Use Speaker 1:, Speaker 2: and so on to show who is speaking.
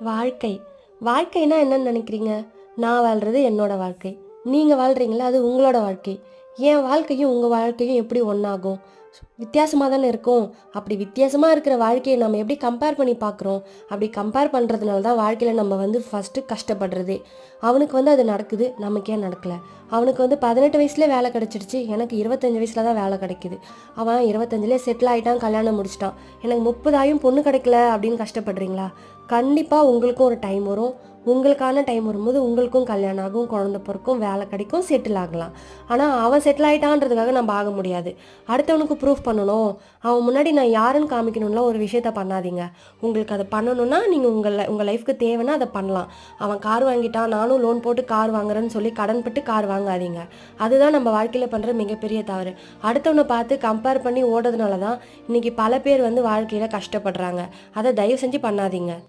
Speaker 1: வாழ்க்கை. வாழ்க்கைன்னா என்னன்னு நினைக்கிறீங்க? நான் வாழ்றது என்னோட வாழ்க்கை. நீங்க வாழ்றீங்கல்ல, அது உங்களோட வாழ்க்கை. என் வாழ்க்கையும் உங்க வாழ்க்கையும் எப்படி ஒண்ணாகும்? வித்தியாசமா தானே இருக்கும். அப்படி வித்தியாசமா இருக்கிற வாழ்க்கைய நம்ம எப்படி கம்பேர் பண்ணி பார்க்குறோம்? அப்படி கம்பேர் பண்றதுனால தான் வாழ்க்கையில நம்ம ஃபர்ஸ்ட்டு கஷ்டப்படுறதே. அவனுக்கு அது நடக்குது, நமக்கு ஏன் நடக்கல? அவனுக்கு 18 வயசுல வேலை கிடைச்சிடுச்சு, எனக்கு 25 வயசுல தான் வேலை கிடைக்குது. அவன் 25லயே செட்டில் ஆயிட்டான், கல்யாணம் முடிச்சிட்டான். எனக்கு 30 ஆயும் பொண்ணு கிடைக்கல அப்படின்னு கஷ்டப்படுறீங்களா? கண்டிப்பா உங்களுக்கும் ஒரு டைம் வரும். உங்களுக்கான டைம் வரும்போது உங்களுக்கும் கல்யாணம் ஆகும், குழந்தை பிறக்கும், வேலை கிடைக்கும், செட்டில் ஆகலாம். ஆனால் அவன் செட்டில் ஆகிட்டான்றதுக்காக நம்ம ஆக முடியாது. அடுத்தவனுக்கு ப்ரூஃப் பண்ணணும், அவன் முன்னாடி நான் யாருன்னு காமிக்கணும்லாம் ஒரு விஷயத்த பண்ணாதீங்க. உங்களுக்கு அதை பண்ணணும்னா நீங்கள் உங்கள் லைஃப்க்கு தேவைன்னா அதை பண்ணலாம். அவன் கார் வாங்கிட்டான், நானும் லோன் போட்டு கார் வாங்குறேன்னு சொல்லி கடன்பட்டு கார் வாங்காதீங்க. அதுதான் நம்ம வாழ்க்கையில் பண்ணுற மிகப்பெரிய தவறு. அடுத்தவனை பார்த்து கம்பேர் பண்ணி ஓடுறதுனால தான் இன்றைக்கி பல பேர் வாழ்க்கையில் கஷ்டப்படுறாங்க. அதை தயவு செஞ்சு பண்ணாதீங்க.